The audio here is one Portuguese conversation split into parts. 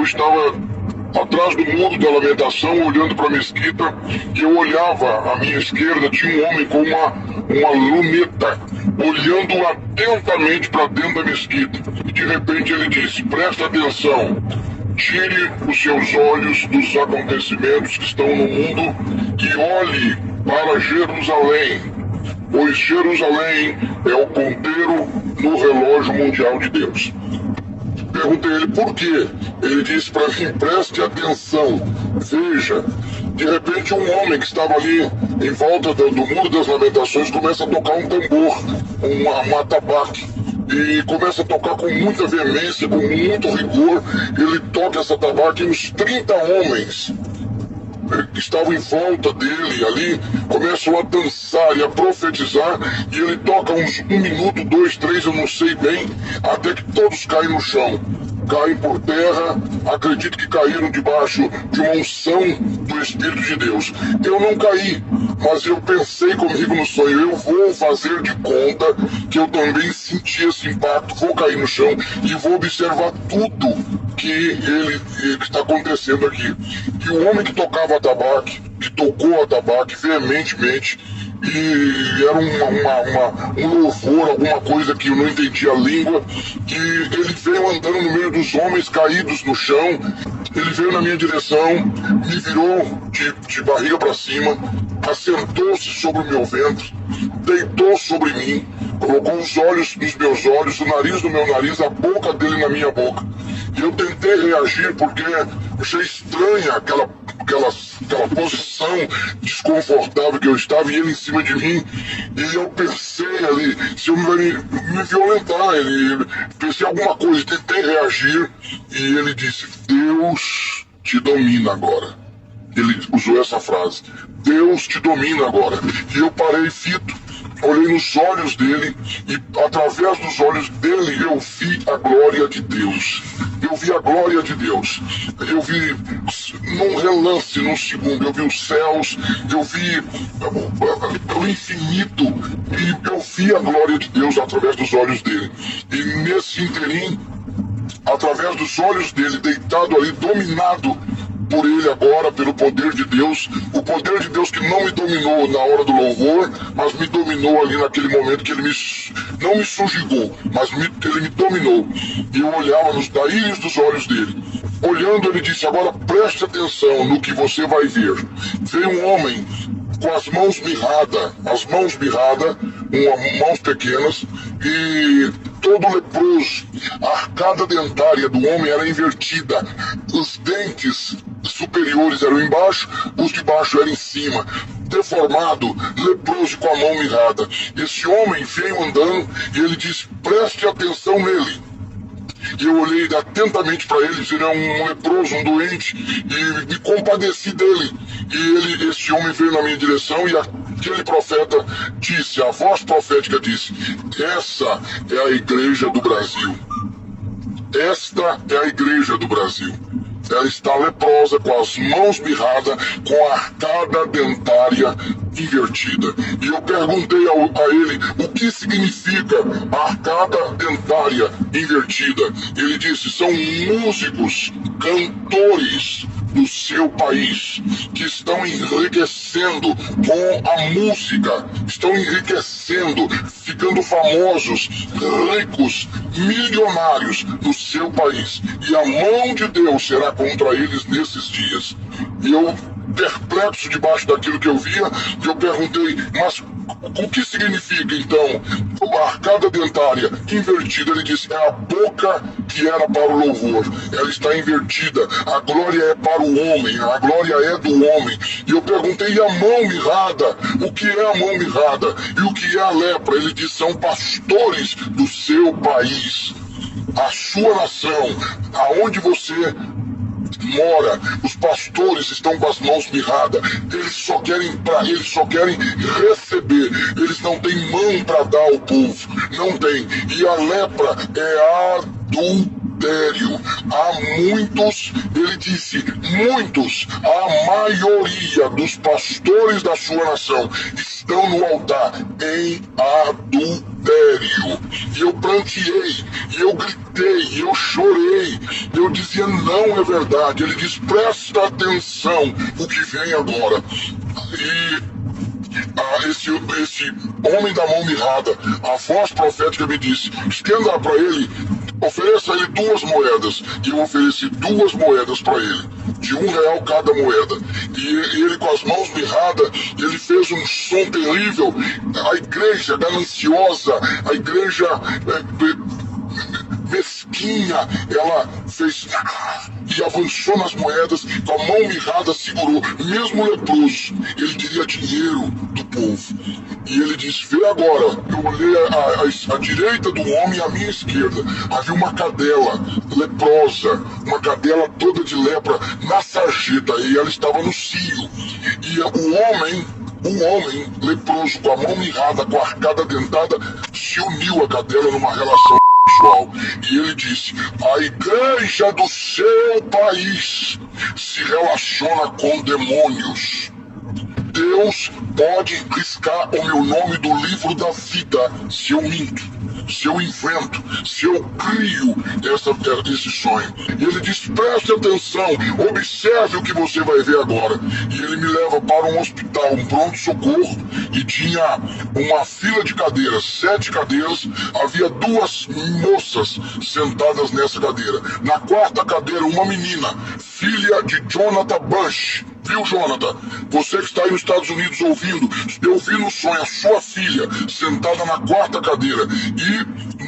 estava atrás do muro da lamentação, olhando para a mesquita, e eu olhava à minha esquerda, tinha um homem com uma luneta, olhando atentamente para dentro da mesquita. E de repente ele disse: presta atenção, tire os seus olhos dos acontecimentos que estão no mundo e olhe para Jerusalém, pois Jerusalém é o ponteiro no relógio mundial de Deus. Perguntei a ele por quê. Ele disse para mim: preste atenção, veja. De repente um homem que estava ali em volta do muro das lamentações começa a tocar um tambor, um atabaque, e começa a tocar com muita veemência, com muito rigor. Ele toca essa atabaque e uns 30 homens que estavam em volta dele ali começam a dançar e a profetizar, e ele toca uns 1 minuto, 2, 3, eu não sei bem, até que todos caem no chão, caem por terra. Acredito que caíram debaixo de uma unção do Espírito de Deus. Eu não caí, mas eu pensei comigo no sonho: eu vou fazer de conta que eu também senti esse impacto, vou cair no chão e vou observar tudo que está acontecendo aqui. E o homem que tocava atabaque, que tocou atabaque veementemente, e era um louvor, alguma coisa que eu não entendia a língua, que ele veio andando no meio dos homens caídos no chão. Ele veio na minha direção, me virou de barriga para cima, assentou-se sobre o meu ventre, deitou sobre mim, colocou os olhos nos meus olhos, o nariz no meu nariz, a boca dele na minha boca. E eu tentei reagir porque achei estranha aquela posição desconfortável que eu estava, e ele em cima de mim. E eu pensei ali, se eu me violentar, pensei alguma coisa, tentei reagir, e ele disse: Deus te domina agora. Ele usou essa frase: Deus te domina agora. E eu parei fito, olhei nos olhos dele, e através dos olhos dele eu vi a glória de Deus. Eu vi a glória de Deus. Eu vi num relance, num segundo, eu vi os céus, eu vi o infinito, e eu vi a glória de Deus através dos olhos dele. E nesse interim, através dos olhos dele, deitado ali, dominado por ele agora, pelo poder de Deus, o poder de Deus que não me dominou na hora do louvor, mas me dominou ali naquele momento que ele não me subjugou, mas ele me dominou. E eu olhava nos íris dos olhos dele. Olhando, ele disse: agora preste atenção no que você vai ver. Veio um homem com as mãos mirradas, mãos pequenas, e todo leproso. A arcada dentária do homem era invertida, os dentes superiores eram embaixo, os de baixo eram em cima, deformado, leproso, com a mão mirrada. Esse homem veio andando e ele disse: preste atenção nele. E eu olhei atentamente para ele, ele era um leproso, um doente, e me compadeci dele. E esse homem veio na minha direção, e aquele profeta disse, a voz profética disse: essa é a igreja do Brasil. Esta é a igreja do Brasil. Ela está leprosa, com as mãos mirradas, com a arcada dentária invertida. E eu perguntei a ele o que significa a arcada dentária invertida. Ele disse: são músicos, cantores do seu país, que estão enriquecendo com a música, estão enriquecendo, ficando famosos, ricos, milionários no seu país. E a mão de Deus será contra eles nesses dias. E eu, perplexo debaixo daquilo que eu via, eu perguntei: mas o que significa então a arcada dentária invertida? Ele disse: é a boca que era para o louvor, ela está invertida. A glória é para o homem, a glória é do homem. E eu perguntei: e a mão mirrada? O que é a mão mirrada? E o que é a lepra? Ele disse: são pastores do seu país, a sua nação, aonde você mora. Os pastores estão com as mãos mirradas. Eles só querem receber. Eles não têm mão para dar ao povo. Não tem. E a lepra é adultério. Há muitos, ele disse, muitos, a maioria dos pastores da sua nação estão no altar em adultério. E eu pranteei, e eu gritei, e eu chorei, eu dizia, não é verdade. Ele diz, presta atenção o que vem agora. E esse homem da mão mirrada, a voz profética me disse, estenda para ele, ofereça a ele 2 moedas. E eu ofereci 2 moedas para ele, de R$1 cada moeda. E ele com as mãos mirradas, ele fez um som terrível. A igreja gananciosa, a igreja mesquinha, ela fez e avançou nas moedas, com a mão mirrada segurou, mesmo leproso, ele queria dinheiro do povo. E ele disse, vê agora, eu olhei à direita do homem e à minha esquerda, havia uma cadela leprosa, uma cadela toda de lepra na sarjeta, e ela estava no cio. E um homem leproso com a mão mirrada, com a arcada dentada, se uniu à cadela numa relação sexual. E ele disse, a igreja do seu país se relaciona com demônios. Deus pode riscar o meu nome do livro da vida se eu minto, se eu invento, se eu crio esse sonho. E ele diz, preste atenção, observe o que você vai ver agora. E ele me leva para um hospital, um pronto-socorro, e tinha uma fila de cadeiras, 7 cadeiras, havia 2 moças sentadas nessa cadeira. Na 4ª cadeira, uma menina, filha de Jonathan Bush. Viu, Jonathan? Você que está aí nos Estados Unidos ouvindo, eu vi no sonho a sua filha sentada na 4ª cadeira e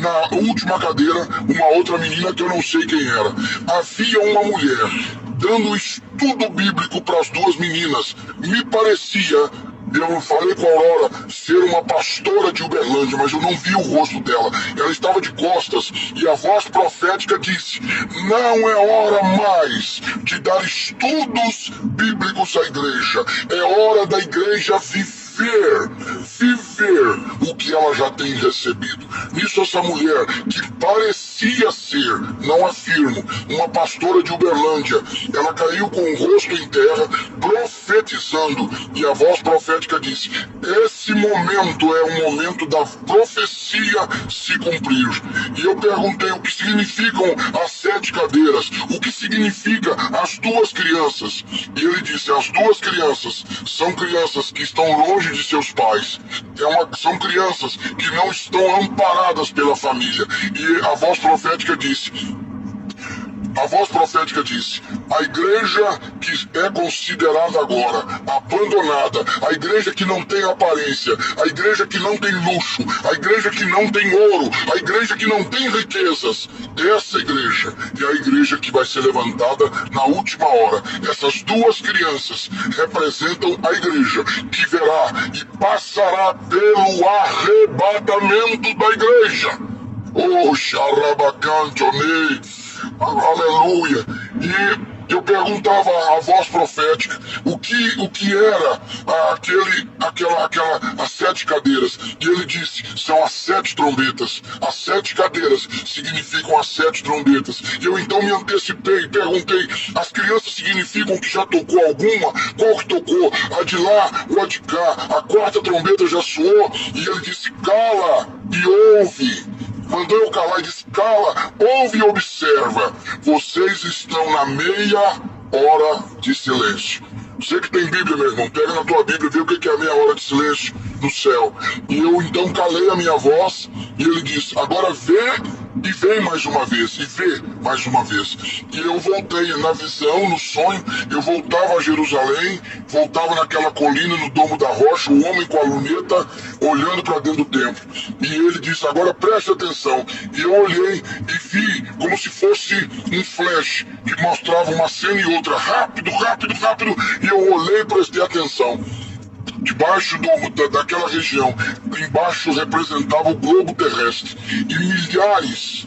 na última cadeira uma outra menina que eu não sei quem era. Havia uma mulher dando estudo bíblico para as 2 meninas. Me parecia, eu falei com a Aurora, ser uma pastora de Uberlândia, mas eu não vi o rosto dela. Ela estava de costas e a voz profética disse, não é hora mais de dar estudos bíblicos à igreja. É hora da igreja viver o que ela já tem recebido. Nisso essa mulher, que parecia ser, não afirmo, uma pastora de Uberlândia, ela caiu com o rosto em terra, profetizando, e a voz profética disse, esse momento é o momento da profecia se cumprir. E eu perguntei o que significam as 7 cadeiras, o que significa as 2 crianças. E ele disse, as 2 crianças são crianças que estão longe de seus pais, são crianças que não estão amparadas pela família. E a voz profética disse, a igreja que é considerada agora abandonada, a igreja que não tem aparência, a igreja que não tem luxo, a igreja que não tem ouro, a igreja que não tem riquezas, essa igreja é a igreja que vai ser levantada na última hora. Essas 2 crianças representam a igreja que verá e passará pelo arrebatamento da igreja. Oh, Xarabacantonei, aleluia. E eu perguntava à voz profética o que era as 7 cadeiras. E ele disse, são as 7 trombetas. As 7 cadeiras significam as 7 trombetas. E eu então me antecipei e perguntei, as crianças significam que já tocou alguma? Qual que tocou? A de lá ou a de cá? A 4ª trombeta já soou? E ele disse, cala e ouve. Mandou eu calar e disse, cala, ouve e observa. Vocês estão na meia hora de silêncio. Você que tem Bíblia, meu irmão, pega na tua Bíblia e vê o que é a meia hora de silêncio no céu. E eu então calei a minha voz e ele disse, agora vê e vem mais uma vez, e vê mais uma vez. E eu voltei na visão, no sonho, eu voltava a Jerusalém, voltava naquela colina, no Domo da Rocha, o homem com a luneta, olhando para dentro do templo. E ele disse, agora preste atenção. E eu olhei e vi como se fosse um flash, que mostrava uma cena e outra, rápido, rápido, rápido, e eu olhei e prestei atenção. Debaixo daquela região, embaixo representava o globo terrestre. E milhares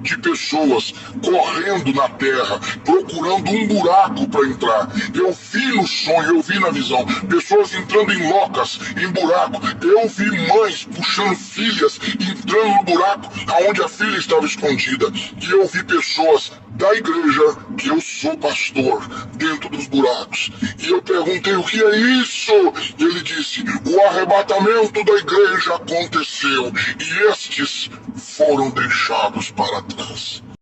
de pessoas correndo na terra, procurando um buraco para entrar. Eu vi no sonho, eu vi na visão, pessoas entrando em locas, em buraco. Eu vi mães puxando filhas, entrando no buraco aonde a filha estava escondida. E eu vi pessoas da igreja, que eu sou pastor, dentro dos buracos. E eu perguntei, o que é isso? E ele disse, o arrebatamento da igreja aconteceu e estes foram deixados para trás.